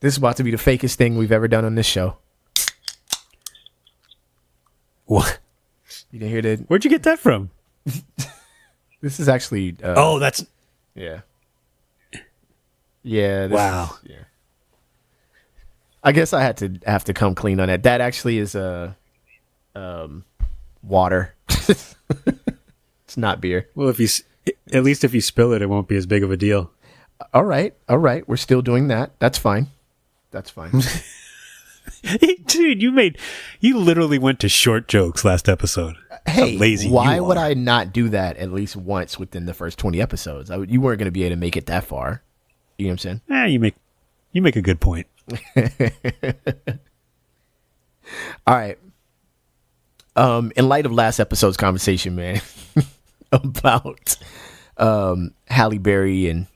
This is about to be the fakest thing we've ever done on this show. What? You didn't hear that? Where'd you get that from? This is actually... that's... Yeah. Yeah. Wow. Yeah. I guess I have to come clean on that. That actually is water. It's not beer. Well, at least if you spill it, it won't be as big of a deal. All right. We're still doing that. That's fine. Dude, you literally went to short jokes last episode. Hey, lazy why you would are. I not do that at least once within the first 20 episodes? You weren't going to be able to make it that far. You know what I'm saying? You make a good point. All right. In light of last episode's conversation, man, about Halle Berry and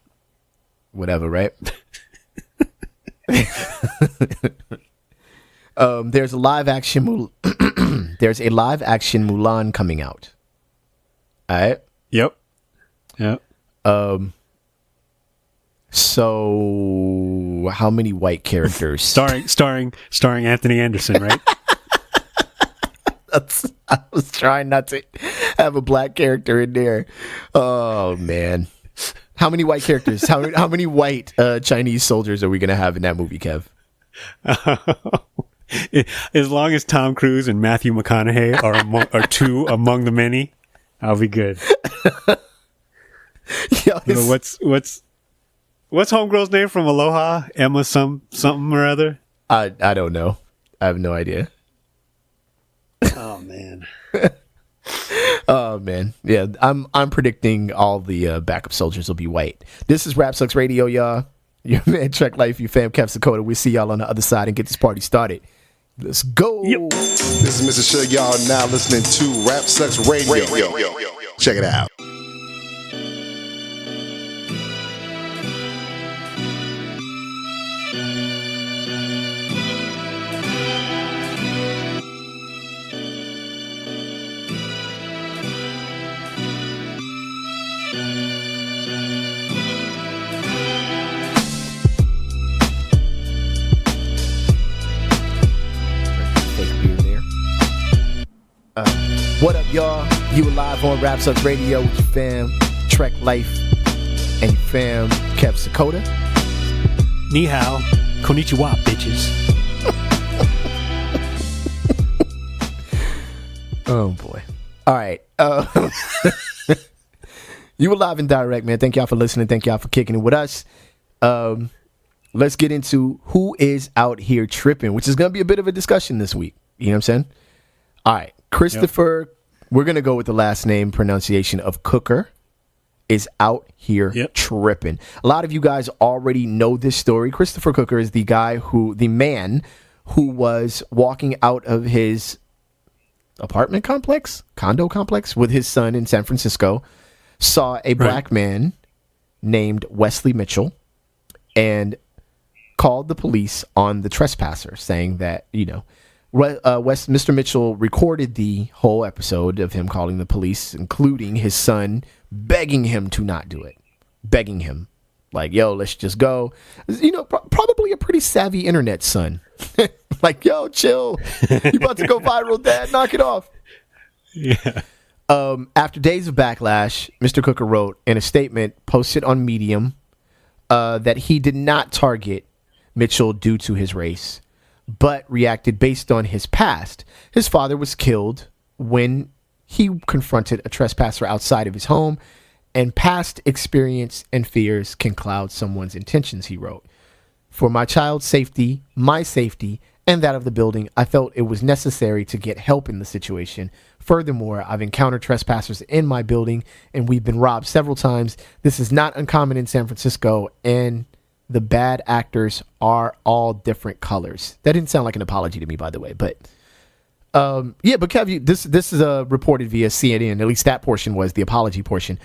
whatever, right? There's a live action Mulan coming out. All right. Yep. So how many white characters? starring Anthony Anderson, right? I was trying not to have a black character in there. Oh man. How many white characters? How many white Chinese soldiers are we gonna have in that movie, Kev? As long as Tom Cruise and Matthew McConaughey are two among the many, I'll be good. Yo, what's homegirl's name from Aloha? Emma something or other? I don't know. I have no idea. Oh man. Oh man. Yeah, I'm predicting all the backup soldiers will be white. This is Rap Sucks Radio, y'all. Your man Trek Life, your fam Kev Sakota. We'll see y'all on the other side and get this party started. Let's go. Yep. This is Mr. Suge. Y'all now listening to Rap Sucks Radio. Check it out. What up, y'all? You alive on Rap Sucks Radio with your fam, Trek Life, and your fam, Kev Sakota. Ni hao, konnichiwa, bitches. Oh boy! All right, you alive and direct, man. Thank y'all for listening. Thank y'all for kicking it with us. Let's get into who is out here tripping, which is going to be a bit of a discussion this week. You know what I'm saying? All right. Christopher, we're going to go with the last name pronunciation of Cukor, is out here tripping. A lot of you guys already know this story. Christopher Cukor is the man who was walking out of his condo complex with his son in San Francisco, saw a black man named Wesley Mitchell and called the police on the trespasser, saying that, Mr. Mitchell recorded the whole episode of him calling the police, including his son begging him to not do it. Begging him. Like, yo, let's just go. Probably a pretty savvy internet son. Like, yo, chill. You about to go viral, Dad. Knock it off. Yeah. After days of backlash, Mr. Cukor wrote in a statement posted on Medium that he did not target Mitchell due to his race, but reacted based on his past. His father was killed when he confronted a trespasser outside of his home, and past experience and fears can cloud someone's intentions, he wrote. For my child's safety, my safety, and that of the building, I felt it was necessary to get help in the situation. Furthermore, I've encountered trespassers in my building, and we've been robbed several times. This is not uncommon in San Francisco, and the bad actors are all different colors. That didn't sound like an apology to me, by the way, but but Kev, this is reported via CNN. At least that portion was the apology portion.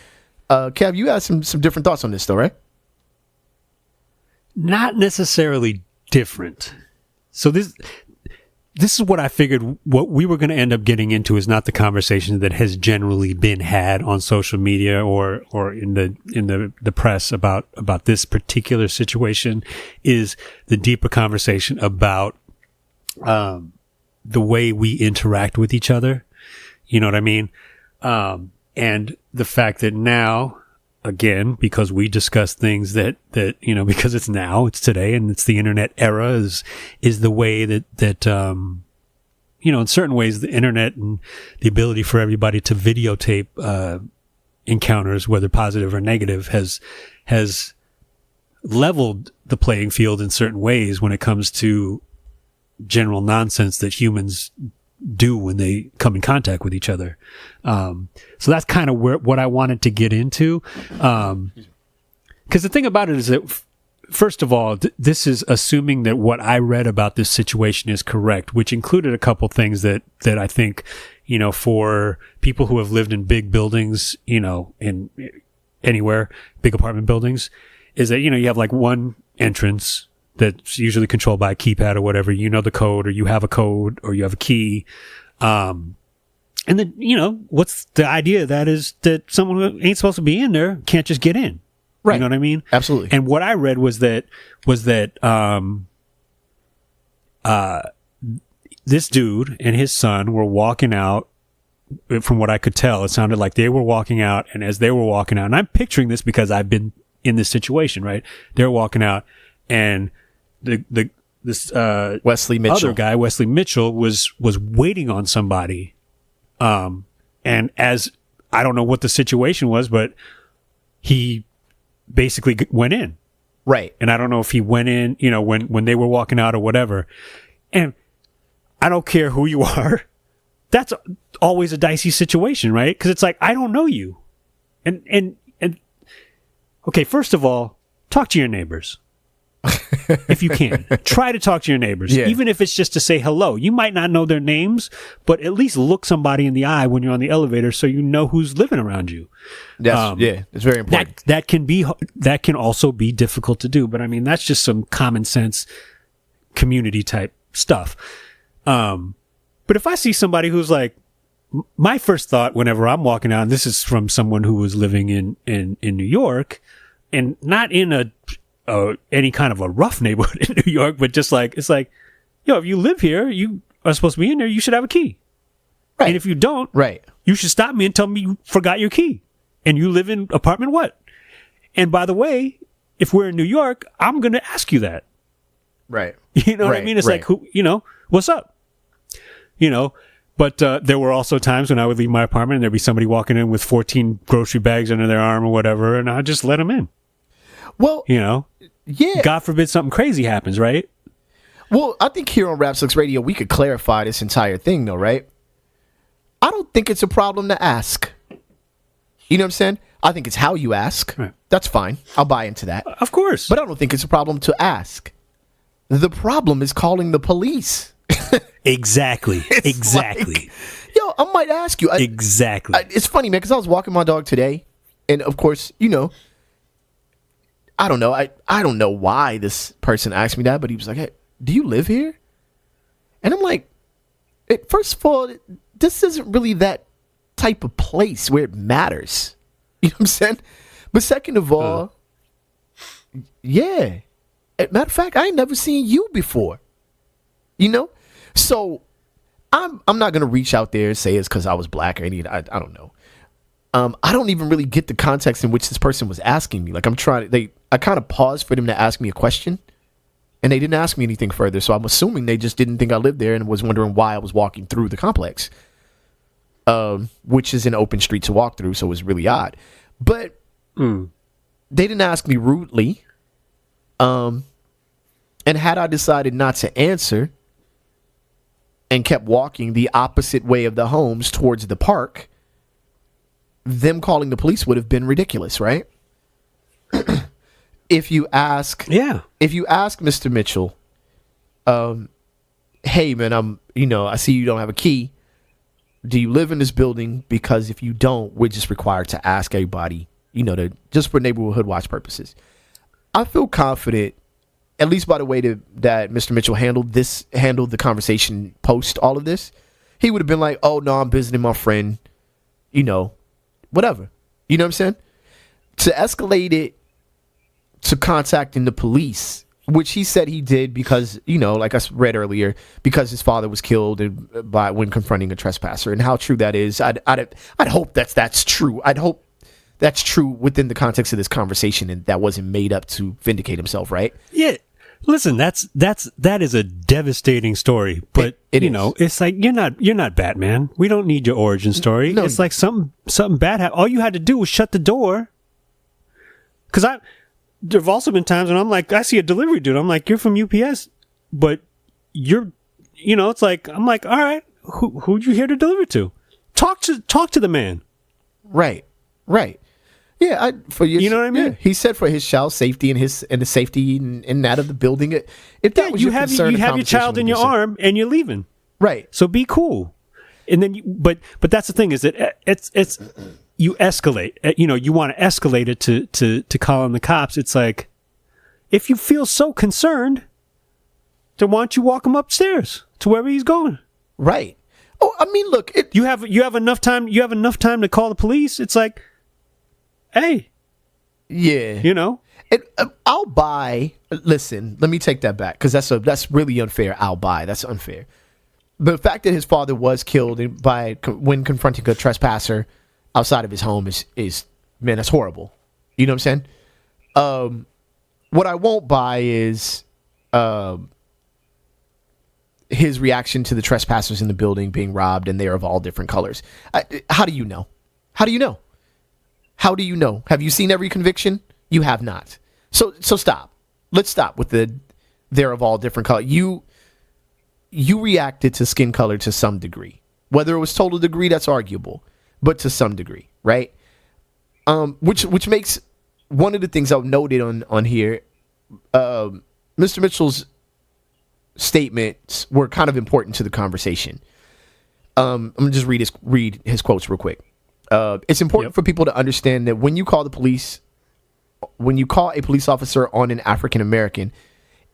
Kev, you had some different thoughts on this, though, right? Not necessarily different. So this is what I figured what we were going to end up getting into is not the conversation that has generally been had on social media or in the press about this particular situation, is the deeper conversation about the way we interact with each other. You know what I mean? And the fact that now, again, because we discuss things that, you know, because it's today and it's the internet era is the way that, you know, in certain ways, the internet and the ability for everybody to videotape, encounters, whether positive or negative, has leveled the playing field in certain ways when it comes to general nonsense that humans do when they come in contact with each other. So that's kind of what I wanted to get into. Because the thing about it is that, first of all, this is assuming that what I read about this situation is correct, which included a couple things that I think, you know, for people who have lived in big buildings, you know, in anywhere, big apartment buildings, is that, you know, you have like one entrance that's usually controlled by a keypad or whatever. You know the code, or you have a code, or you have a key. And then, you know, what's the idea of that is that someone who ain't supposed to be in there can't just get in. Right. You know what I mean? Absolutely. And what I read was that this dude and his son were walking out. From what I could tell, it sounded like they were walking out, and as they were walking out, and I'm picturing this because I've been in this situation, right? They're walking out, and this Wesley Mitchell, other guy, Wesley Mitchell, was waiting on somebody. And as I don't know what the situation was, but he basically went in. Right. And I don't know if he went in, you know, when they were walking out or whatever. And I don't care who you are. That's always a dicey situation, right? Because it's like, I don't know you. And okay, first of all, talk to your neighbors. If you can, try to talk to your neighbors, even if it's just to say hello. You might not know their names, but at least look somebody in the eye when you're on the elevator so you know who's living around you. It's very important. That can also be difficult to do, but I mean, that's just some common sense community type stuff. But if I see somebody who's like, my first thought whenever I'm walking out, and this is from someone who was living in New York, and not in any kind of a rough neighborhood in New York, but just like, it's like, yo, if you live here, you are supposed to be in there, you should have a key. Right. And if you don't, right, you should stop me and tell me you forgot your key and you live in apartment what? And by the way, if we're in New York, I'm going to ask you that. Right. You know what I mean? It's like, who, you know, what's up? You know, but there were also times when I would leave my apartment and there'd be somebody walking in with 14 grocery bags under their arm or whatever, and I'd just let them in. Well, you know, yeah. God forbid something crazy happens, right? Well, I think here on Rap Sucks Radio, we could clarify this entire thing, though, right? I don't think it's a problem to ask. You know what I'm saying? I think it's how you ask. Right. That's fine. I'll buy into that. Of course. But I don't think it's a problem to ask. The problem is calling the police. Exactly. Exactly. Like, yo, I might ask you. Exactly. It's funny, man, because I was walking my dog today, and of course, you know, I don't know. I don't know why this person asked me that, but he was like, hey, do you live here? And I'm like, first of all, this isn't really that type of place where it matters. You know what I'm saying? But second of all, yeah. Matter of fact, I ain't never seen you before. You know? So I'm not gonna reach out there and say it's because I was black or anything. I don't know. I don't even really get the context in which this person was asking me. Like I kind of paused for them to ask me a question, and they didn't ask me anything further. So I'm assuming they just didn't think I lived there and was wondering why I was walking through the complex, which is an open street to walk through. So it was really odd, but they didn't ask me rudely. And had I decided not to answer and kept walking the opposite way of the homes towards the park, them calling the police would have been ridiculous, right? If you ask Mr. Mitchell, hey man, I see you don't have a key. Do you live in this building? Because if you don't, we're just required to ask everybody, just for neighborhood watch purposes. I feel confident, at least by the way that Mr. Mitchell handled the conversation post all of this, he would have been like, oh, no, I'm visiting my friend, whatever. You know what I'm saying? To escalate it to contacting the police, which he said he did because, like I read earlier, because his father was killed when confronting a trespasser. And how true that is, I'd hope that's true. I'd hope that's true within the context of this conversation, and that wasn't made up to vindicate himself, right? Yeah. Listen, that is a devastating story, but it it's like you're not Batman. We don't need your origin story. No. It's like something bad happened. All you had to do was shut the door. Because there've also been times when I'm like, I see a delivery dude. I'm like, you're from UPS, but it's like, I'm like, all right, who'd you here to deliver to? Talk to the man. Right. Yeah, you know what I mean? Yeah. He said for his child's safety and the safety and that of the building. If that was you your have concern, you have your child in your arm and you're leaving. Right. So be cool. And then, but that's the thing is that it's you escalate. You want to escalate it to calling the cops. It's like, if you feel so concerned, then why don't you walk him upstairs to wherever he's going? Right. Oh, I mean, look, you have enough time. You have enough time to call the police. It's like, hey, yeah, I'll buy. Listen, let me take that back because that's really unfair. I'll buy. That's unfair. The fact that his father was killed when confronting a trespasser outside of his home is man, that's horrible. You know what I'm saying? What I won't buy is his reaction to the trespassers in the building being robbed and they're of all different colors. How do you know? How do you know? How do you know? Have you seen every conviction? You have not. So stop. Let's stop with they're of all different colors. You reacted to skin color to some degree. Whether it was total degree, that's arguable, but to some degree, right? Which makes one of the things I've noted on here, Mr. Mitchell's statements were kind of important to the conversation. I'm gonna just read his quotes real quick. It's important for people to understand that when you call a police officer on an African American,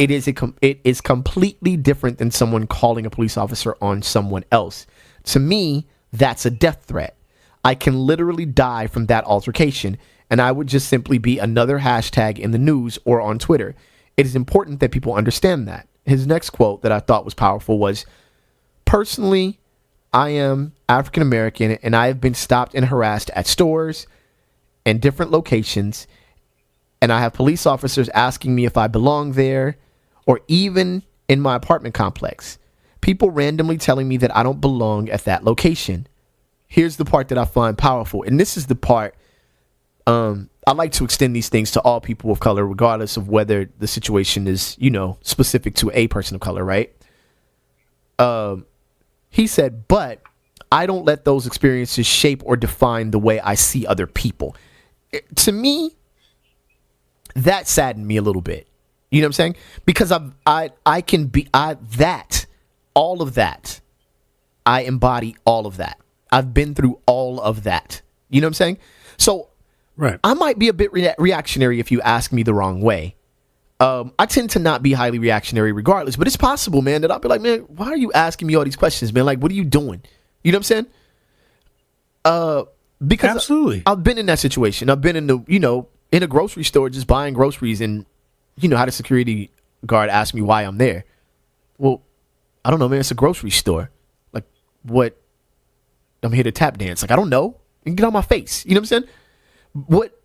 it is completely different than someone calling a police officer on someone else. To me, that's a death threat. I can literally die from that altercation, and I would just simply be another hashtag in the news or on Twitter. It is important that people understand that. His next quote that I thought was powerful was, personally, I am African American and I have been stopped and harassed at stores and different locations. And I have police officers asking me if I belong there or even in my apartment complex. People randomly telling me that I don't belong at that location. Here's the part that I find powerful. And this is the part I like to extend these things to all people of color, regardless of whether the situation is, specific to a person of color, right? He said, but I don't let those experiences shape or define the way I see other people. To me, that saddened me a little bit. You know what I'm saying? Because all of that. I embody all of that. I've been through all of that. You know what I'm saying? So right. I might be a bit reactionary if you ask me the wrong way. I tend to not be highly reactionary regardless, but it's possible, man, that I'll be like, man, why are you asking me all these questions, man? Like, what are you doing? You know what I'm saying? Because absolutely, I've been in that situation. I've been in a grocery store just buying groceries, and had a security guard ask me why I'm there. Well, I don't know, man. It's a grocery store. Like, what? I'm here to tap dance. Like, I don't know. You can get on my face. You know what I'm saying? What?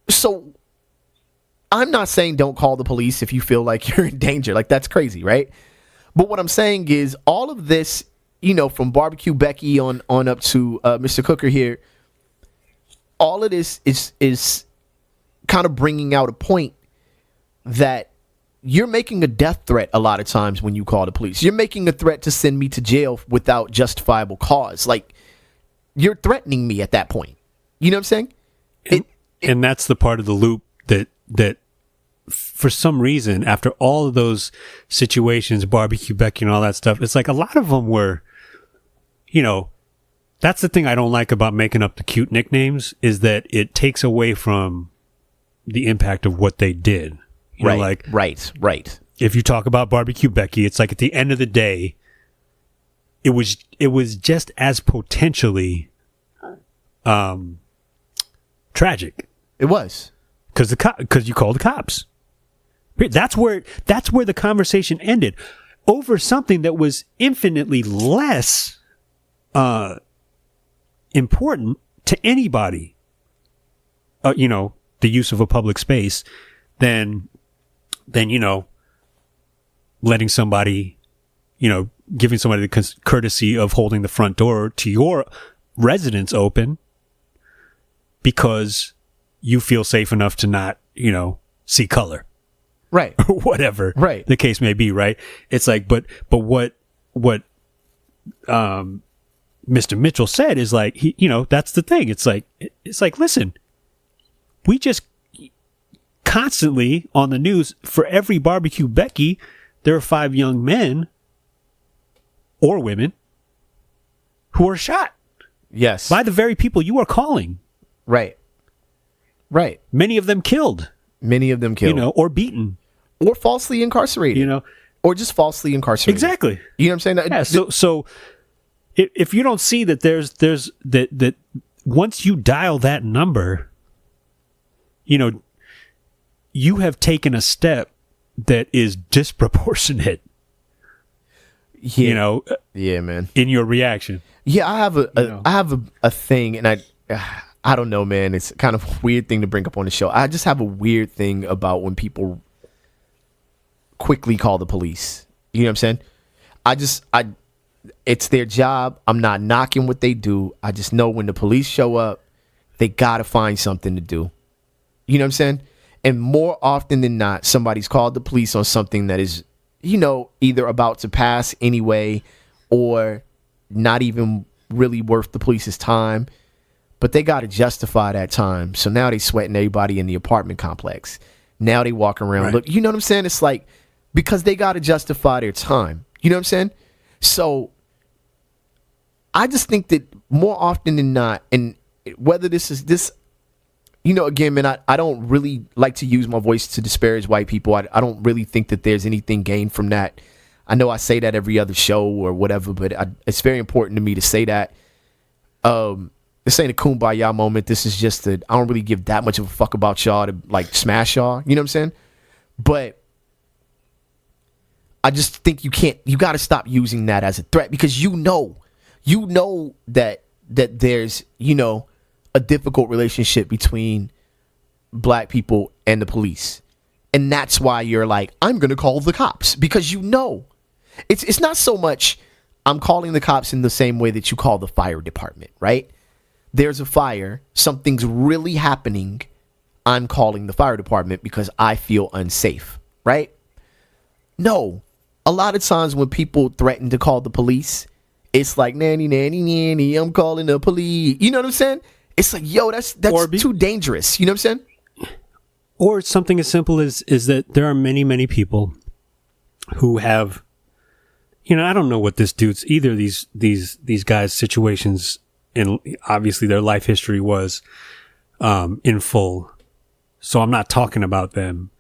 So I'm not saying don't call the police if you feel like you're in danger. Like, that's crazy, right? But what I'm saying is all of this, from BBQ Becky on up to Mr. Cukor here, all of this is kind of bringing out a point that you're making a death threat a lot of times when you call the police. You're making a threat to send me to jail without justifiable cause. Like, you're threatening me at that point. You know what I'm saying? And that's the part of the loop that for some reason, after all of those situations, BBQ Becky and all that stuff, it's like a lot of them were, that's the thing I don't like about making up the cute nicknames, is that it takes away from the impact of what they did. You know, like right. If you talk about BBQ Becky, it's like at the end of the day, it was just as potentially tragic. It was. Because you called the cops. That's where the conversation ended, over something that was infinitely less important to anybody. You know, the use of a public space, than you know, letting somebody, you know, giving somebody the courtesy of holding the front door to your residence open because you feel safe enough to not, you know, see color. Right. Or whatever. Right. The case may be, right? It's like, but what Mr. Mitchell said is like, he, you know, that's the thing. It's like, listen, we just constantly on the news, for every BBQ Becky, there are 5 young men or women who are shot. Yes. By the very people you are calling. Right. Many of them killed. You know, or beaten. Or falsely incarcerated. You know. Or just falsely incarcerated. Exactly. You know what I'm saying? Yeah, so if you don't see that there's that once you dial that number, you know, you have taken a step that is disproportionate. Yeah. You know. Yeah, man. In your reaction. Yeah, I have a thing, and I don't know, man. It's kind of a weird thing to bring up on the show. I just have a weird thing about when people quickly call the police. You know what I'm saying? It's their job. I'm not knocking what they do. I just know when the police show up, they gotta find something to do. You know what I'm saying? And more often than not, somebody's called the police on something that is, you know, either about to pass anyway or not even really worth the police's time. But they got to justify that time. So now they sweating everybody in the apartment complex. Now they walk around. Right. Look, you know what I'm saying? It's like, because they got to justify their time. You know what I'm saying? So I just think that more often than not, and whether this is this, you know, again, man, I don't really like to use my voice to disparage white people. I don't really think that there's anything gained from that. I know I say that every other show or whatever, but it's very important to me to say that. This ain't a kumbaya moment. This is just I don't really give that much of a fuck about y'all to like smash y'all. You know what I'm saying? But I just think you got to stop using that as a threat, because you know that there's, you know, a difficult relationship between black people and the police. And that's why you're like, I'm going to call the cops, because you know, it's not so much I'm calling the cops in the same way that you call the fire department, right? There's a fire, something's really happening, I'm calling the fire department because I feel unsafe, right? No, a lot of times when people threaten to call the police, it's like, nanny, I'm calling the police. You know what I'm saying? It's like, yo, that's too dangerous. You know what I'm saying? Or it's something as simple as that there are many, many people who have, you know, I don't know what this dude's, either of these guys' situations, and obviously their life history was in full. So I'm not talking about them,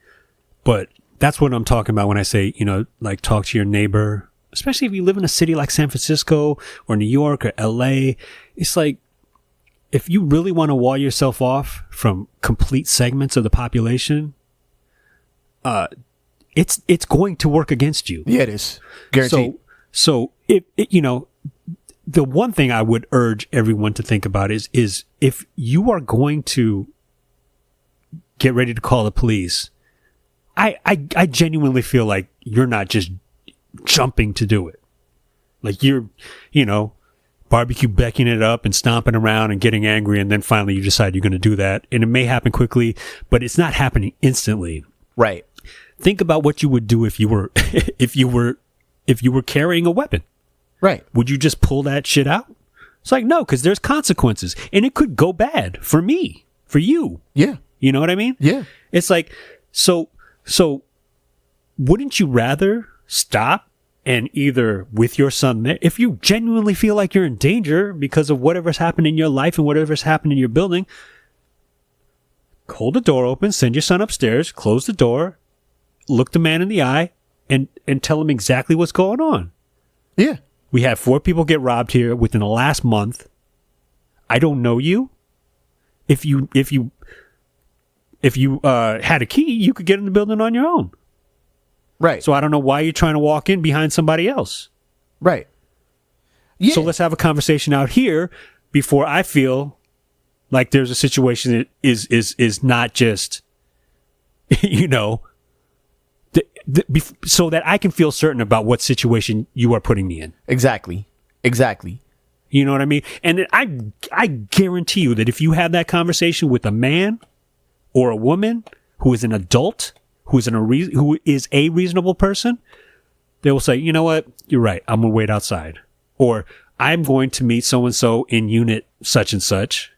but that's what I'm talking about when I say, you know, like, talk to your neighbor, especially if you live in a city like San Francisco or New York or LA. It's like, if you really want to wall yourself off from complete segments of the population, it's going to work against you. Yeah, it is. Guaranteed. So it you know, the one thing I would urge everyone to think about is if you are going to get ready to call the police, I genuinely feel like you're not just jumping to do it. Like, you're, you know, BBQ Beckying it up and stomping around and getting angry, and then finally you decide you're going to do that. And it may happen quickly, but it's not happening instantly. Right. Think about what you would do if you were if you were carrying a weapon. Right. Would you just pull that shit out? It's like, no, because there's consequences, and it could go bad for me, for you. Yeah. You know what I mean? Yeah. It's like, so wouldn't you rather stop and either with your son there, if you genuinely feel like you're in danger because of whatever's happened in your life and whatever's happened in your building, hold the door open, send your son upstairs, close the door, look the man in the eye and tell him exactly what's going on. Yeah. We had 4 people get robbed here within the last month. I don't know you. If you had a key, you could get in the building on your own. Right. So I don't know why you're trying to walk in behind somebody else. Right. Yeah. So let's have a conversation out here before I feel like there's a situation that is not just, you know, so that I can feel certain about what situation you are putting me in. Exactly. You know what I mean? And I guarantee you that if you have that conversation with a man or a woman who is an adult, who is a reasonable person, they will say, you know what? You're right. I'm going to wait outside. Or I'm going to meet so-and-so in unit such and such.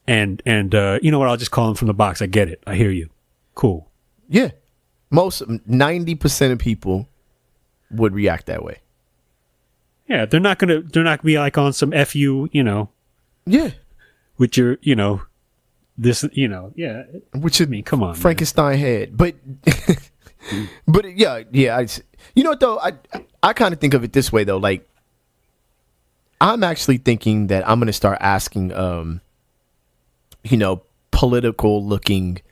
And you know what? I'll just call him from the box. I get it. I hear you. Cool. Yeah. 90% of people would react that way. Yeah. They're not going to be like on some FU, you know. Yeah. With your, you know, this, you know, yeah. Which, I mean, come on, Frankenstein head. But, but yeah. You know what though? I kind of think of it this way though. Like, I'm actually thinking that I'm going to start asking, you know, political looking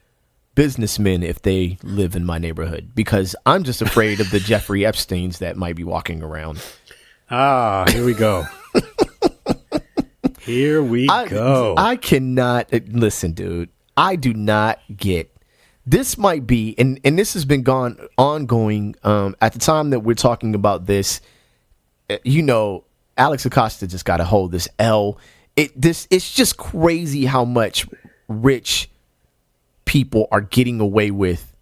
businessmen if they live in my neighborhood, because I'm just afraid of the Jeffrey Epsteins that might be walking around. Ah, here we go. Here we go. I cannot listen, dude. I do not get. This might be, and this has been ongoing. At the time that we're talking about this, you know, Alex Acosta just got a hold of this L. It's just crazy how much rich people are getting away with,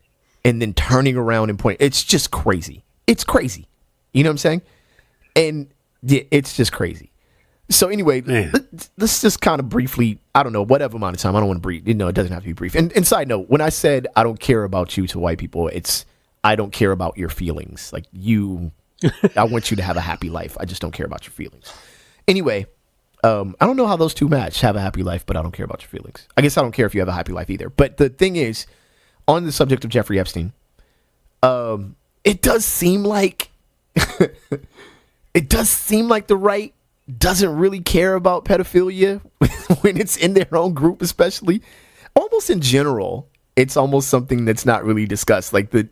and then turning around and point. It's just crazy. It's crazy. You know what I'm saying? And yeah, it's just crazy. So anyway, let's just kind of briefly, I don't know, whatever amount of time. I don't want to brief. You know, it doesn't have to be brief. And side note, when I said I don't care about you to white people, it's I don't care about your feelings. Like I want you to have a happy life. I just don't care about your feelings. Anyway, I don't know how those two match. Have a happy life, but I don't care about your feelings. I guess I don't care if you have a happy life either. But the thing is, on the subject of Jeffrey Epstein, it does seem like the right doesn't really care about pedophilia when it's in their own group, especially. Almost in general, it's almost something that's not really discussed. Like the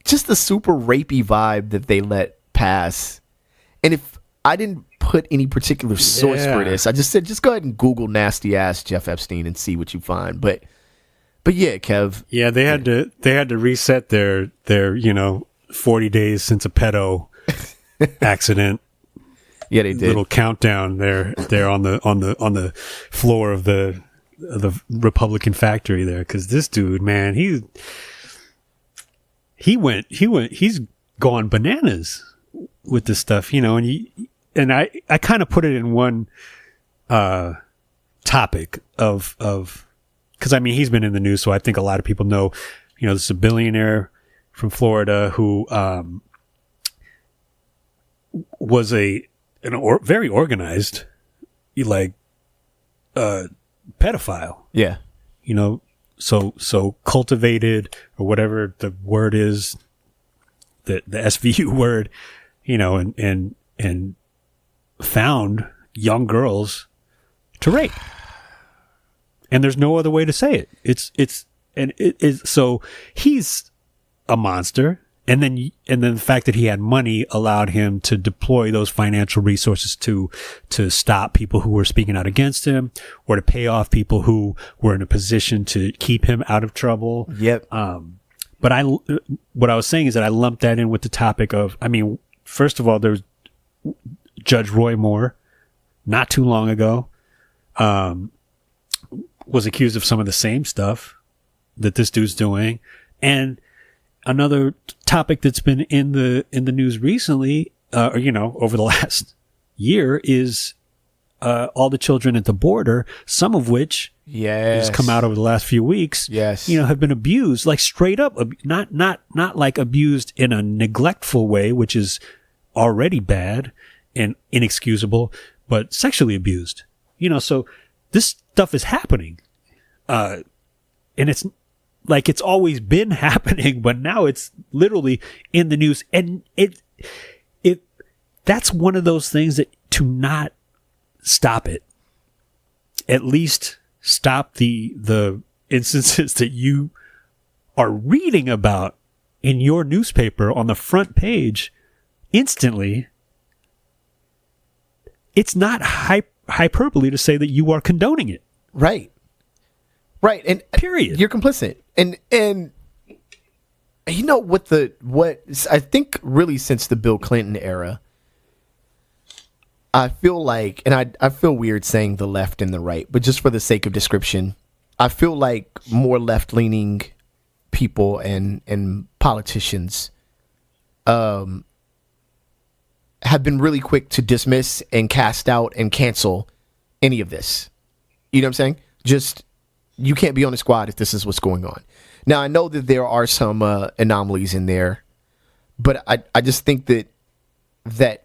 super rapey vibe that they let pass. And if I didn't put any particular source for this, I just said just go ahead and Google nasty ass Jeff Epstein and see what you find. But yeah, Kev. Yeah, they had to reset their 40 days since a pedo accident. Yeah, they did. Little countdown there on the floor of the Republican factory there, because this dude, man, he's gone bananas with this stuff, you know, and I kind of put it in one topic of because I mean he's been in the news, so I think a lot of people know, you know, this is a billionaire from Florida who was very organized, like pedophile. Yeah. You know, so cultivated, or whatever the word is, the SVU word, you know, and found young girls to rape. And there's no other way to say it. It is so he's a monster. And then the fact that he had money allowed him to deploy those financial resources to stop people who were speaking out against him, or to pay off people who were in a position to keep him out of trouble. Yep. But what I was saying is that I lumped that in with the topic of, I mean, first of all, there's Judge Roy Moore, not too long ago, was accused of some of the same stuff that this dude's doing. And another topic that's been in the news recently, or, you know, over the last year, is all the children at the border, some of which has come out over the last few weeks, you know, have been abused, like straight up, not like abused in a neglectful way, which is already bad and inexcusable, but sexually abused, you know, so this stuff is happening. And it's like it's always been happening, but now it's literally in the news. And that's one of those things that to not stop it, at least stop the instances that you are reading about in your newspaper on the front page instantly. It's not hyperbole to say that you are condoning it. Right. And period. You're complicit. And you know what I think really since the Bill Clinton era, I feel like, and I feel weird saying the left and the right, but just for the sake of description, I feel like more left-leaning people and politicians have been really quick to dismiss and cast out and cancel any of this. You know what I'm saying? Just, you can't be on the squad if this is what's going on. Now, I know that there are some anomalies in there, but I just think that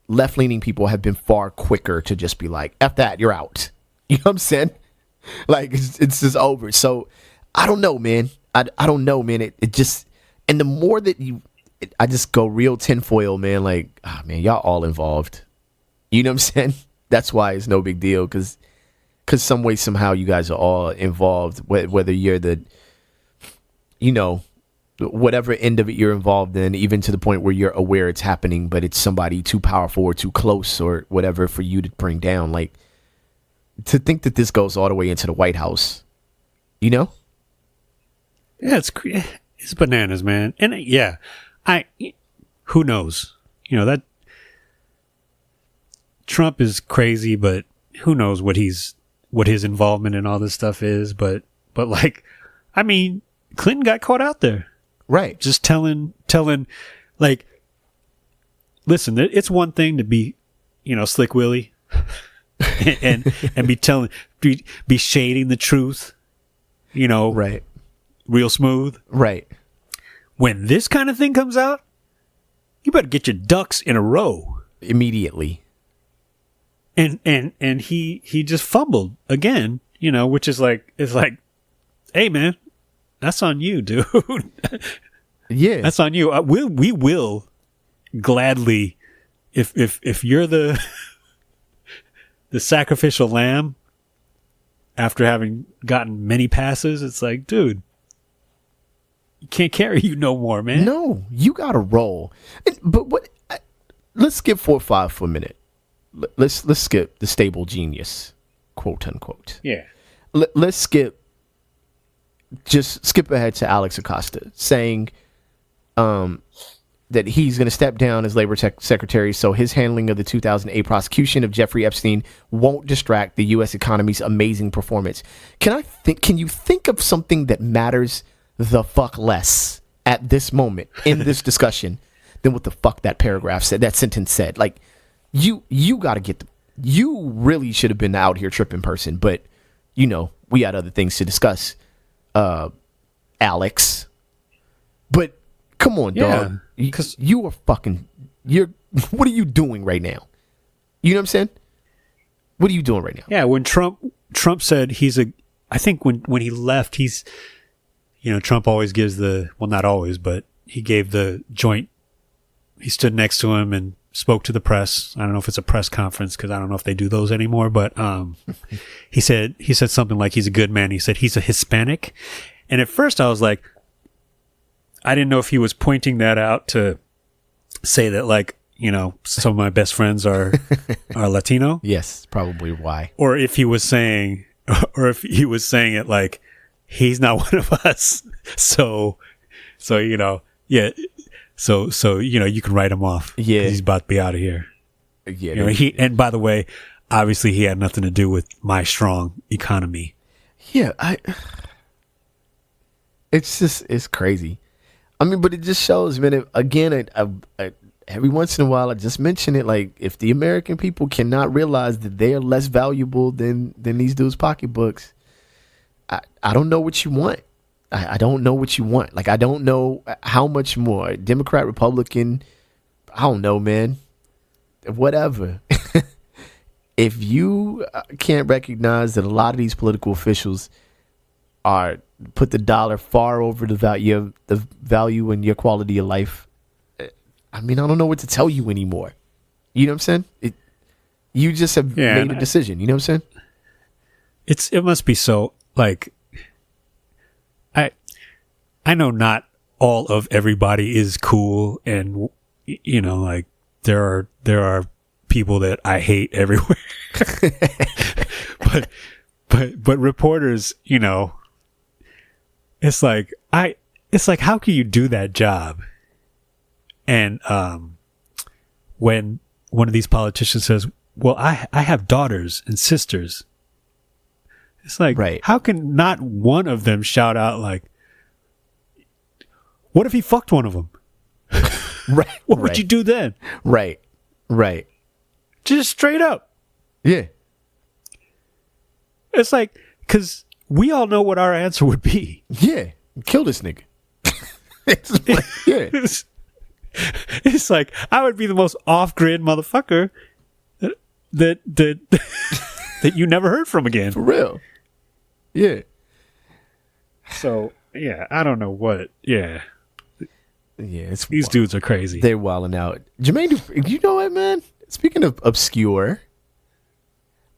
left-leaning people have been far quicker to just be like, F that, you're out. You know what I'm saying? Like, it's just over. So, I don't know, man. I don't know, man. It just, and the more that I just go real tinfoil, man, like, man, y'all all involved. You know what I'm saying? That's why it's no big deal, because some way, somehow, you guys are all involved, whether you're the, you know, whatever end of it you're involved in, even to the point where you're aware it's happening, but it's somebody too powerful or too close or whatever for you to bring down. Like, to think that this goes all the way into the White House, you know? Yeah, it's bananas, man. And yeah, who knows? You know, that Trump is crazy, but who knows what his involvement in all this stuff is. But like, I mean, Clinton got caught out there. Right. Just telling, like, listen, it's one thing to be, you know, Slick Willie and be shading the truth, you know, right. Real smooth. Right. When this kind of thing comes out, you better get your ducks in a row immediately. And he just fumbled again, you know, which is like, it's like, hey man, that's on you, dude. Yeah, that's on you. We will gladly, if you're the sacrificial lamb after having gotten many passes, it's like, dude, you can't carry you no more, man. No, you got to roll. But let's skip 4-5 for a minute. Let's skip the stable genius, quote unquote. Yeah. Let's skip ahead to Alex Acosta saying that he's going to step down as labor secretary, so his handling of the 2008 prosecution of Jeffrey Epstein won't distract the U.S. economy's amazing performance. Can you think of something that matters the fuck less at this moment in this discussion than what the fuck that paragraph said, that sentence said? Like, you got to you really should have been the out here tripping person, but you know, we had other things to discuss, Alex. But come on, dog. Because what are you doing right now? You know what I'm saying? What are you doing right now? Yeah, when Trump said I think when he left, he's, you know, Trump always gives not always, but he gave the joint, he stood next to him and spoke to the press. I don't know if it's a press conference because I don't know if they do those anymore, but he said something like he's a good man. He said he's a Hispanic. And at first I was like, I didn't know if he was pointing that out to say that, like, you know, some of my best friends are Latino. Yes, probably why. Or if he was saying it like, he's not one of us. So, you know, yeah. So, you know, you can write him off. Yeah. He's about to be out of here. Yeah. You know, and by the way, obviously he had nothing to do with my strong economy. Yeah. It's crazy. I mean, but it just shows, man, again, every once in a while, I just mention it, like, if the American people cannot realize that they are less valuable than these dudes' pocketbooks, I don't know what you want. I don't know what you want. Like, I don't know how much more. Democrat, Republican, I don't know, man. Whatever. If you can't recognize that a lot of these political officials are put the dollar far over the value and your quality of life. I mean, I don't know what to tell you anymore. You know what I'm saying? You just have made a decision. You know what I'm saying? It must be so, like, I know not all of everybody is cool, and you know, like there are people that I hate everywhere. but reporters, you know, it's like how can you do that job? And when one of these politicians says, "Well, I have daughters and sisters," it's like, right. How can not one of them shout out like, "What if he fucked one of them?" Right. What would you do then? Right. Just straight up. Yeah. It's like, because we all know what our answer would be. Yeah. Kill this nigga. It's like, yeah. It's like, I would be the most off-grid motherfucker that that you never heard from again. For real. Yeah. So, yeah, I don't know what. Yeah. Yeah, These dudes are crazy. They're wilding out. Jermaine Dupri, you know what, man? Speaking of obscure.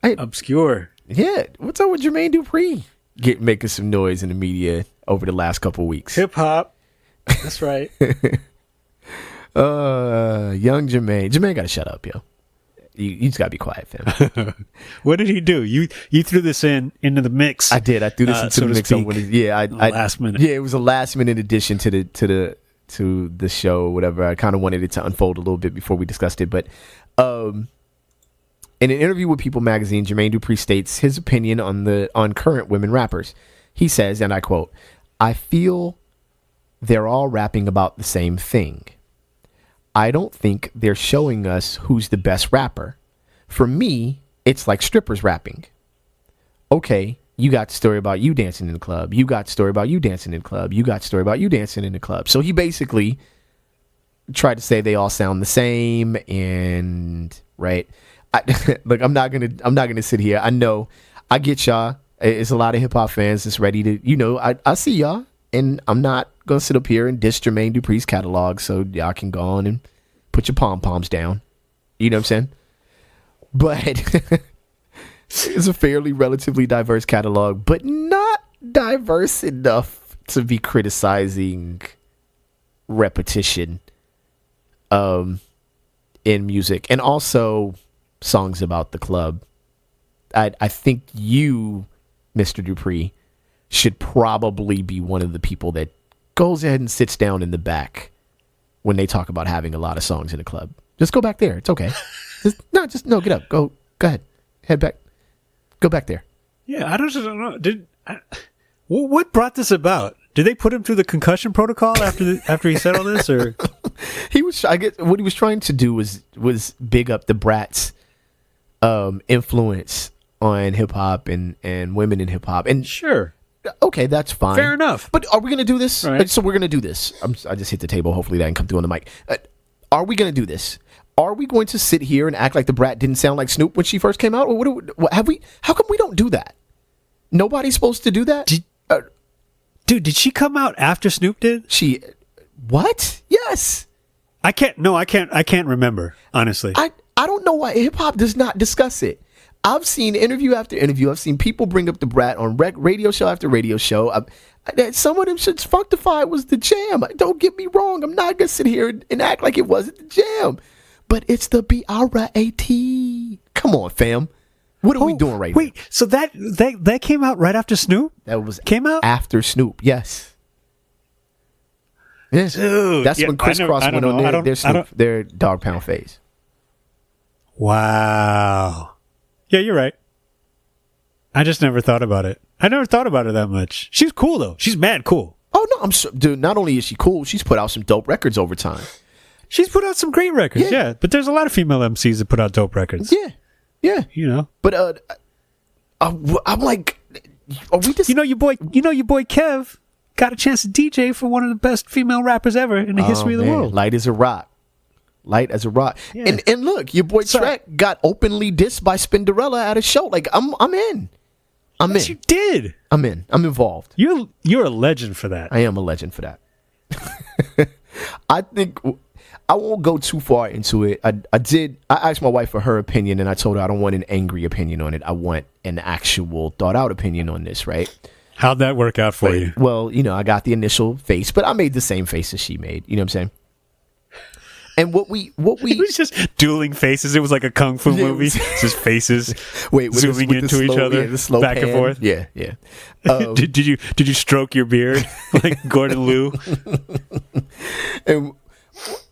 Obscure. Yeah. What's up with Jermaine Dupri? Making some noise in the media over the last couple weeks. Hip hop. That's right. Young Jermaine. Jermaine gotta shut up, yo. You just gotta be quiet, fam. What did he do? You threw this into the mix. I did. I threw this into the mix. Last minute. Yeah, it was a last minute addition to the show, whatever. I kind of wanted it to unfold a little bit before we discussed it, but in an interview with People magazine, Jermaine Dupri states his opinion on current women rappers. He says, and I quote, "I feel they're all rapping about the same thing. I don't think they're showing us who's the best rapper. For me, it's like strippers rapping. Okay, you got the story about you dancing in the club. You got the story about you dancing in the club. You got the story about you dancing in the club." So he basically tried to say they all sound the same, and right. Look, I'm not gonna sit here. I know, I get y'all. It's a lot of hip hop fans that's ready to, you know, I see y'all, and I'm not gonna sit up here and diss Jermaine Dupri's catalog, so y'all can go on and put your pom-poms down. You know what I'm saying? But it's a fairly relatively diverse catalog, but not diverse enough to be criticizing repetition in music, and also songs about the club. I think you, Mr. Durpri, should probably be one of the people that goes ahead and sits down in the back when they talk about having a lot of songs in a club. Just go back there. It's okay. No, get up. Go ahead. Head back. Go back there. Yeah, I don't know. What brought this about? Did they put him through the concussion protocol after he said all this, or he was? I guess what he was trying to do was big up the Brat's influence on hip hop and women in hip hop. And sure, okay, that's fine. Fair enough. But are we going to do this? Right. So we're going to do this. I just hit the table. Hopefully that didn't come through on the mic. Are we going to do this? Are we going to sit here and act like the Brat didn't sound like Snoop when she first came out? Or what have we? How come we don't do that? Nobody's supposed to do that. Dude, did she come out after Snoop did? What? Yes. I can't remember, honestly. I don't know why hip hop does not discuss it. I've seen interview after interview. I've seen people bring up the Brat on radio show after radio show. Some of them shits Functified was the jam. Don't get me wrong. I'm not going to sit here and act like it wasn't the jam. But it's the B-R-A-T. Come on, fam. What are we doing right now? Wait, so that came out right after Snoop? Came out after Snoop, yes. Yes. Dude, that's when Criss Cross went on their Dog Pound phase. Wow. Yeah, you're right. I just never thought about it. I never thought about her that much. She's cool, though. She's mad cool. Oh, no, dude, not only is she cool, she's put out some dope records over time. She's put out some great records, yeah. But there's a lot of female MCs that put out dope records. Yeah. You know. But I'm like, are we just... You know your boy Kev got a chance to DJ for one of the best female rappers ever in the history of the world. Light as a rock. Yeah. And look, your boy Trek got openly dissed by Spinderella at a show. Like, I'm in. Yes, you did. I'm in. I'm involved. You're a legend for that. I am a legend for that. I think I won't go too far into it. I asked my wife for her opinion, and I told her I don't want an angry opinion on it. I want an actual thought out opinion on this, right? How'd that work out for you? Well, I got the initial face, but I made the same face as she made. You know what I'm saying? And what we it was just dueling faces. It was like a kung fu movie. It's just faces zooming into each other, back and forth. Yeah. Did you stroke your beard like Gordon Liu? And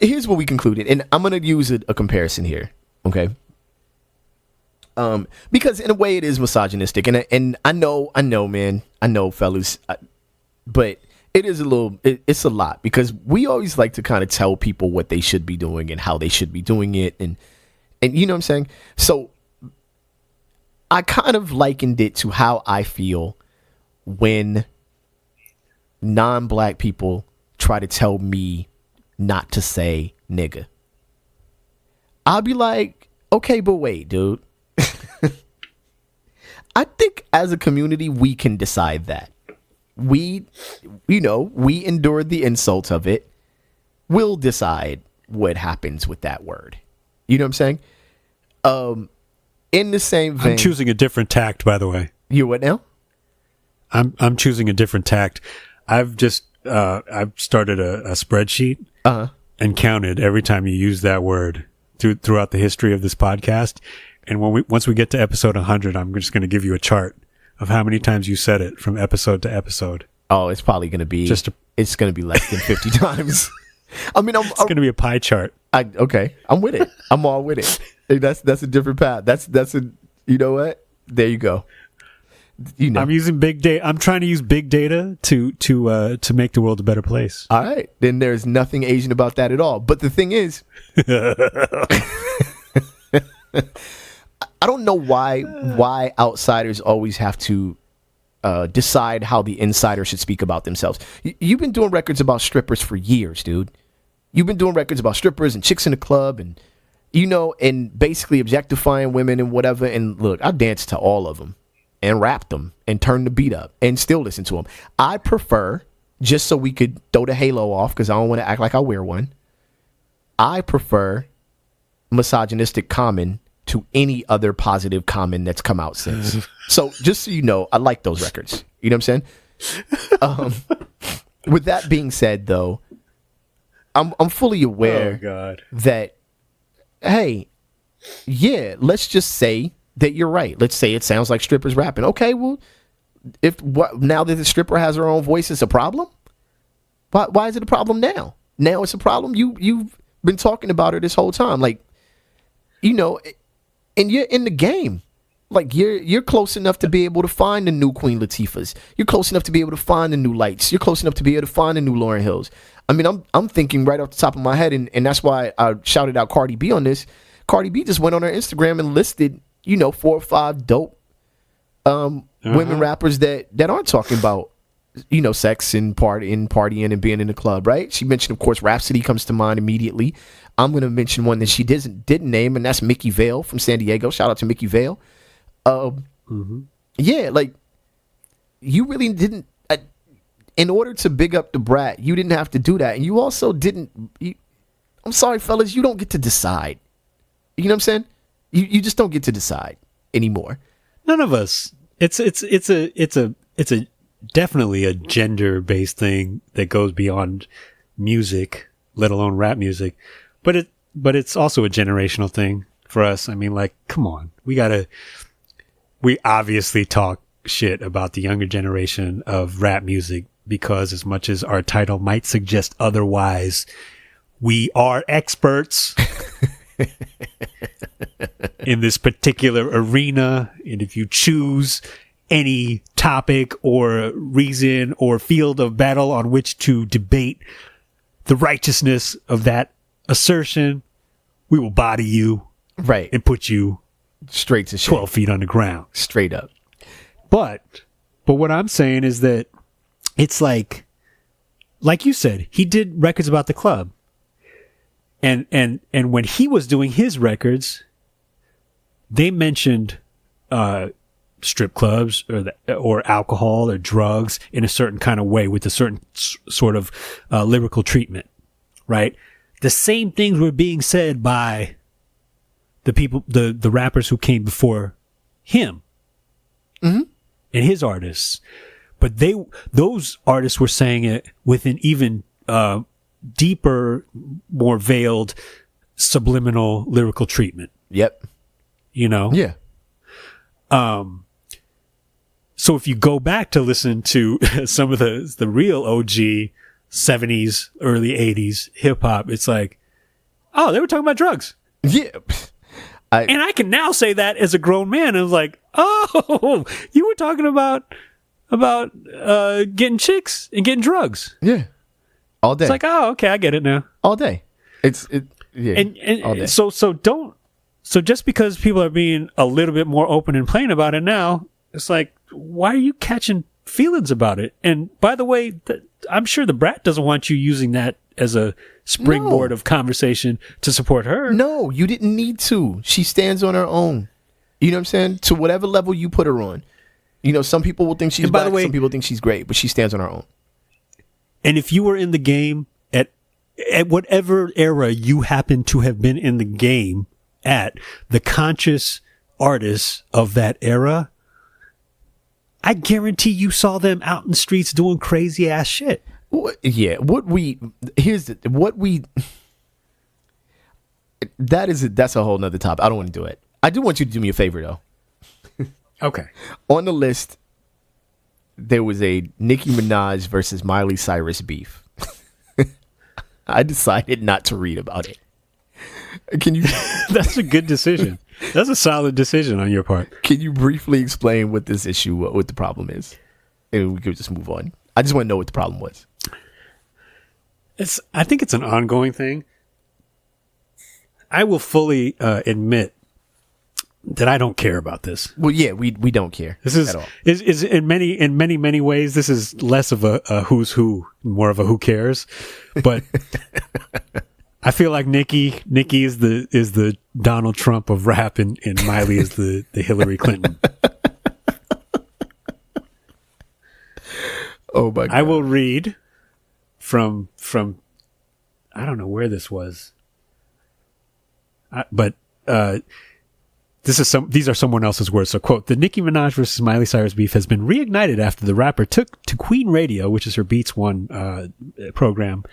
here's what we concluded, and I'm gonna use a comparison here, okay? Because in a way it is misogynistic, and I know, man, I know, fellas, but it is it's a lot, because we always like to kind of tell people what they should be doing and how they should be doing it, and you know what I'm saying? So I kind of likened it to how I feel when non-black people try to tell me not to say nigga. I'll be like, okay, but wait, dude. I think as a community, we can decide that. We endured the insult of it. We'll decide what happens with that word. You know what I'm saying? In the same vein, I'm choosing a different tact, by the way. You what now? I'm choosing a different tact. I've started a spreadsheet and counted every time you use that word throughout the history of this podcast. And once we get to episode 100, I'm just going to give you a chart of how many times you said it from episode to episode. Oh, it's probably going to be it's going to be less than 50 times. I mean, it's going to be a pie chart. Okay, I'm with it. I'm all with it. That's a different path. That's a, you know what? There you go. I'm using big data. I'm trying to use big data to make the world a better place. All right, then there's nothing Asian about that at all. But the thing is, I don't know why outsiders always have to decide how the insider should speak about themselves. You've been doing records about strippers for years, dude. You've been doing records about strippers and chicks in the club, and and basically objectifying women and whatever. And look, I danced to all of them and rapped them and turned the beat up and still listen to them. I prefer, just so we could throw the halo off, because I don't want to act like I wear one, I prefer misogynistic Common to any other positive Common that's come out since. So just so you know, I like those records. You know what I'm saying? With that being said, though, I'm fully aware that, hey, yeah, let's just say that you're right. Let's say it sounds like strippers rapping. Okay, well, now that the stripper has her own voice, it's a problem? Why is it a problem now? Now it's a problem? You've been talking about her this whole time. Like, and you're in the game. Like, you're close enough to be able to find the new Queen Latifahs. You're close enough to be able to find the new Lights. You're close enough to be able to find the new Lauryn Hills. I mean, I'm thinking right off the top of my head, and that's why I shouted out Cardi B on this. Cardi B just went on her Instagram and listed, 4 or 5 dope women rappers that aren't talking about, sex and partying and being in the club, right? She mentioned, of course, Rhapsody comes to mind immediately. I'm going to mention one that she didn't name, and that's Mickey Vale from San Diego. Shout out to Mickey Vale. Yeah, like, you really didn't, in order to big up the brat, you didn't have to do that. And you also didn't, I'm sorry, fellas, you don't get to decide. You know what I'm saying? You just don't get to decide anymore. None of us. It's a definitely a gender-based thing that goes beyond music, let alone rap music. But it's also a generational thing for us. I mean, like, come on. We obviously talk shit about the younger generation of rap music because, as much as our title might suggest otherwise, we are experts in this particular arena. And if you choose any topic or reason or field of battle on which to debate the righteousness of that assertion, we will body you, right, and put you straight to 12 feet on the ground, straight up. But what I'm saying is that it's like you said, he did records about the club, and when he was doing his records, they mentioned strip clubs or alcohol or drugs in a certain kind of way with a certain sort of lyrical treatment, right? The same things were being said by the people, the rappers who came before him and his artists. But those artists were saying it with an even deeper, more veiled, subliminal lyrical treatment. Yep. You know? Yeah. So if you go back to listen to some of the real OG 70s, early 80s hip hop, it's like, oh, they were talking about drugs. Yeah. And I can now say that as a grown man. I was like, oh, you were talking about getting chicks and getting drugs. Yeah. All day. It's like, oh, okay, I get it now. All day. Yeah. And all day. So just because people are being a little bit more open and plain about it now, it's like, why are you catching feelings about it? And by the way, I'm sure the brat doesn't want you using that as a springboard of conversation to support her. No, you didn't need to. She stands on her own. You know what I'm saying? To whatever level you put her on. You know, some people will think she's black, some people think she's great, but she stands on her own. And if you were in the game at whatever era you happen to have been in the game at, the conscious artists of that era, I guarantee you saw them out in the streets doing crazy ass shit. Yeah, that's a whole nother topic. I don't want to do it. I do want you to do me a favor though. Okay. On the list, there was a Nicki Minaj versus Miley Cyrus beef. I decided not to read about it. Can you? That's a good decision. That's a solid decision on your part. Can you briefly explain what this issue, what the problem is? And we could just move on. I just want to know what the problem was. I think it's an ongoing thing. I will fully admit that I don't care about this. Well, yeah, we don't care. This is in many ways. This is less of a who's who, more of a who cares. But I feel like Nicki is the Donald Trump of rap, and Miley is the Hillary Clinton. Oh my God! I will read from I don't know where this was, but these are someone else's words. So, quote, the Nicki Minaj versus Miley Cyrus beef has been reignited after the rapper took to Queen Radio, which is her Beats One program,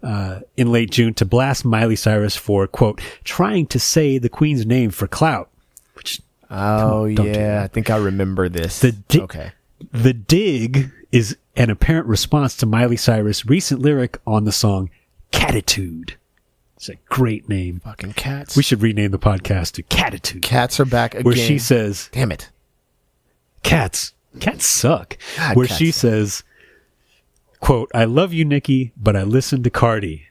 in late June to blast Miley Cyrus for, quote, trying to say the Queen's name for clout. Which, I think I remember this. Okay. The dig is an apparent response to Miley Cyrus' recent lyric on the song Catitude. It's a great name. Fucking cats. We should rename the podcast to Catitude. Cats are back again. Where she says, damn it. Cats suck. God, where cats she suck. says, quote, I love you, Nicki, but I listen to Cardi.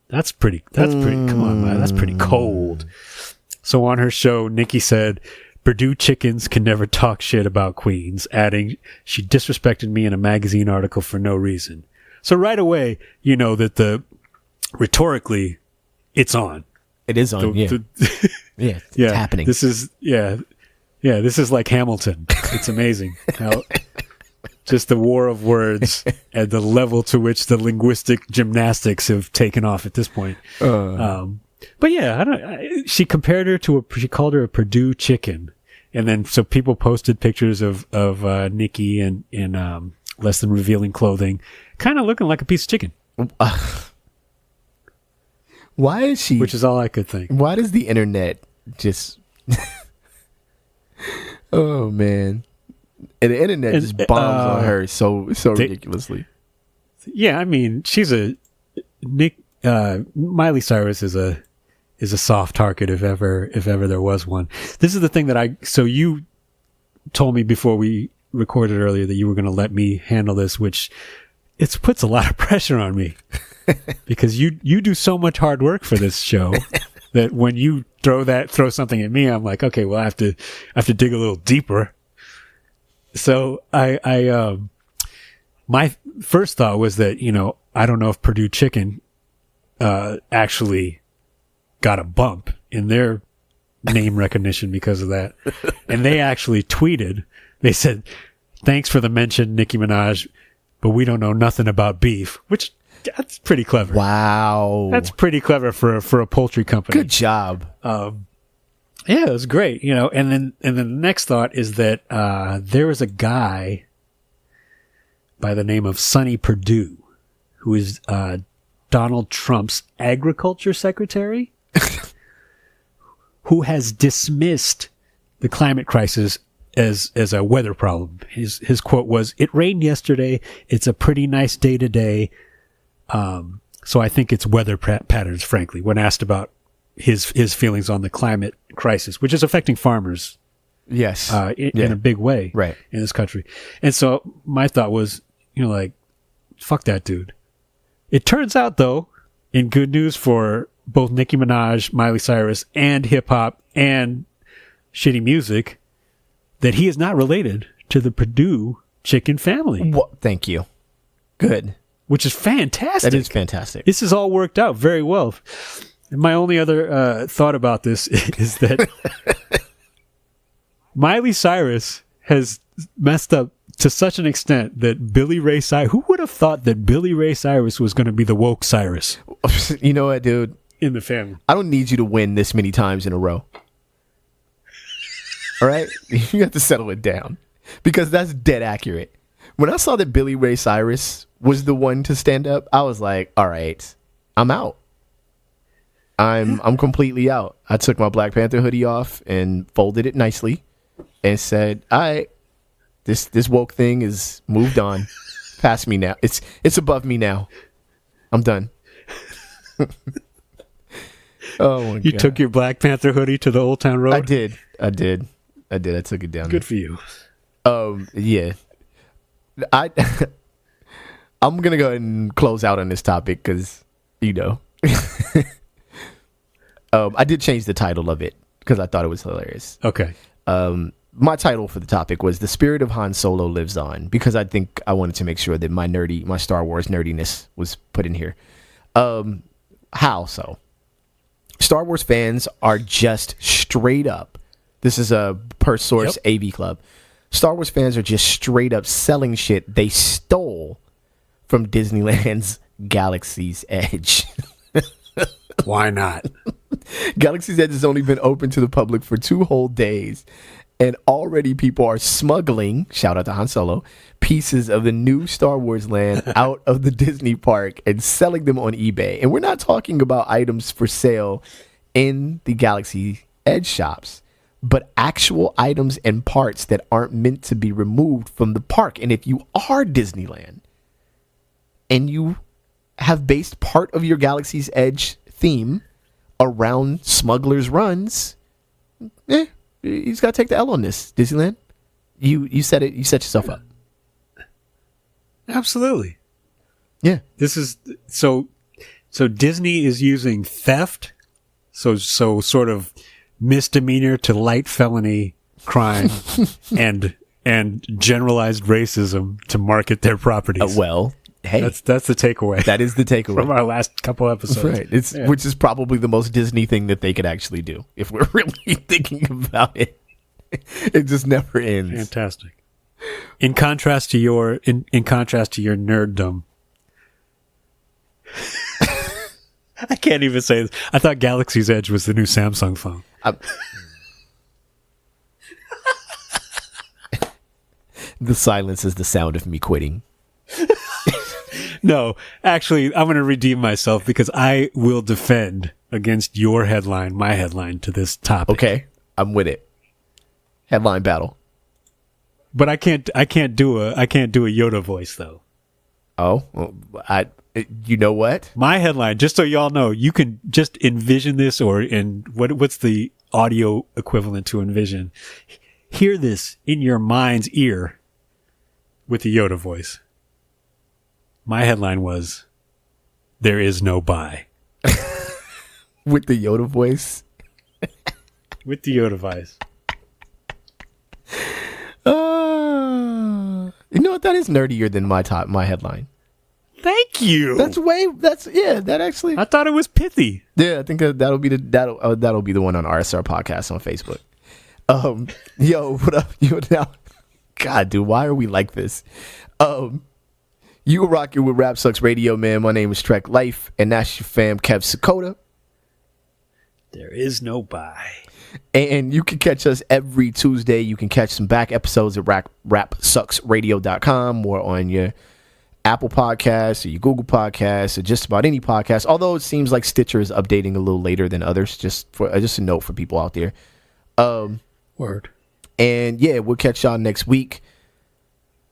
That's pretty, come on, man. That's pretty cold. So on her show, Nicki said, Purdue chickens can never talk shit about queens, adding, she disrespected me in a magazine article for no reason. So right away, you know that rhetorically, it's on. It is on, yeah. It's happening. This is, this is like Hamilton. It's amazing how just the war of words and the level to which the linguistic gymnastics have taken off at this point. But yeah, she compared her she called her a Purdue chicken. And then, so people posted pictures of Nicki in less than revealing clothing, kind of looking like a piece of chicken. Why is she? Which is all I could think. Why does the internet just? Oh man, and the internet just bombs on her so ridiculously. Yeah, I mean, she's Miley Cyrus is a soft target if ever there was one. This is the thing that so you told me before we recorded earlier that you were going to let me handle this, which it puts a lot of pressure on me because you do so much hard work for this show that when you throw something at me, I'm like, okay, well, I have to dig a little deeper. So my first thought was that, I don't know if Purdue Chicken, actually got a bump in their name recognition because of that. And they actually tweeted, they said, "Thanks for the mention, Nicki Minaj, but we don't know nothing about beef," which that's pretty clever. Wow. That's pretty clever for a poultry company. Good job. Yeah, it was great, you know. And then the next thought is that there was a guy by the name of Sonny Perdue, who is Donald Trump's agriculture secretary, who has dismissed the climate crisis as a weather problem. His quote was, "It rained yesterday. It's a pretty nice day today. So I think it's weather patterns," frankly, when asked about his feelings on the climate crisis, which is affecting farmers. Yes. In a big way. Right. In this country. And so my thought was, you know, like, fuck that dude. It turns out, though, in good news for both Nicki Minaj, Miley Cyrus, and hip hop and shitty music, that he is not related to the Perdue chicken family. Well, thank you. Good. Which is fantastic. That is fantastic. This has all worked out very well. And my only other thought about this is that Miley Cyrus has messed up to such an extent that Billy Ray Cyrus, who would have thought that Billy Ray Cyrus was going to be the woke Cyrus? You know what, dude? In the family. I don't need you to win this many times in a row. All right? You have to settle it down because that's dead accurate. When I saw that Billy Ray Cyrus was the one to stand up, I was like, all right, I'm out. I'm completely out. I took my Black Panther hoodie off and folded it nicely and said, all right, this woke thing is moved on. Past me now. It's above me now. I'm done. Oh my God. You took your Black Panther hoodie to the Old Town Road? I did. I took it down. Good for you. Yeah. I'm gonna go ahead and close out on this topic because, you know, I did change the title of it because I thought it was hilarious. Okay. My title for the topic was "The Spirit of Han Solo Lives On" because I think I wanted to make sure that my Star Wars nerdiness was put in here. How so? Star Wars fans are just straight up. This is a per source AV Club. Star Wars fans are just straight up selling shit they stole from Disneyland's Galaxy's Edge. Why not? Galaxy's Edge has only been open to the public for 2 whole days, and already people are smuggling, shout out to Han Solo, pieces of the new Star Wars land out of the Disney park and selling them on eBay. And we're not talking about items for sale in the Galaxy Edge shops, but actual items and parts that aren't meant to be removed from the park. And if you are Disneyland and you have based part of your Galaxy's Edge theme around smugglers' runs, you just gotta take the L on this, Disneyland. You said it. You set yourself up. Absolutely. Yeah. This is so Disney is using theft, so sort of misdemeanor to light felony crime and generalized racism to market their properties. Well, hey, that's the takeaway. That is the takeaway from our last couple episodes. Right. Which is probably the most Disney thing that they could actually do if we're really thinking about it. It just never ends. Fantastic. In contrast to your nerddom, I can't even say this. I thought Galaxy's Edge was the new Samsung phone. The silence is the sound of me quitting. No, actually, I'm going to redeem myself because I will defend against your headline, my headline to this topic. Okay, I'm with it. Headline battle. But I can't do a Yoda voice though. Oh, well, you know what? My headline, just so y'all know, you can just envision this, what's the audio equivalent to envision? Hear this in your mind's ear with the Yoda voice. My headline was, "There is no buy." With the Yoda voice? With the Yoda voice. You know what? That is nerdier than my headline. Thank you. That actually. I thought it was pithy. Yeah, I think that'll be the one on RSR podcast on Facebook. Yo, what up? You now? God, dude, why are we like this? You were rocking with Rap Sucks Radio, man. My name is Trek Life, and that's your fam, Kev Sakota. There is no bye. And you can catch us every Tuesday. You can catch some back episodes at rapsucksradio.com or on your Apple Podcasts or your Google Podcasts or just about any podcast. Although it seems like Stitcher is updating a little later than others. Just a note for people out there. Word. And yeah, we'll catch y'all next week.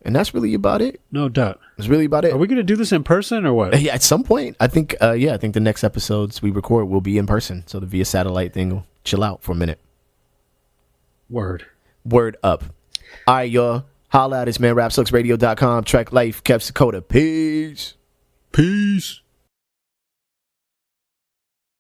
And that's really about it. No doubt. That's really about it. Are we going to do this in person or what? Yeah, at some point. I think the next episodes we record will be in person. So the via satellite thing will chill out for a minute. Word up. All right, y'all. Holla at us, man. rapsucksradio.com. Track Life. Kev Sakota. Peace.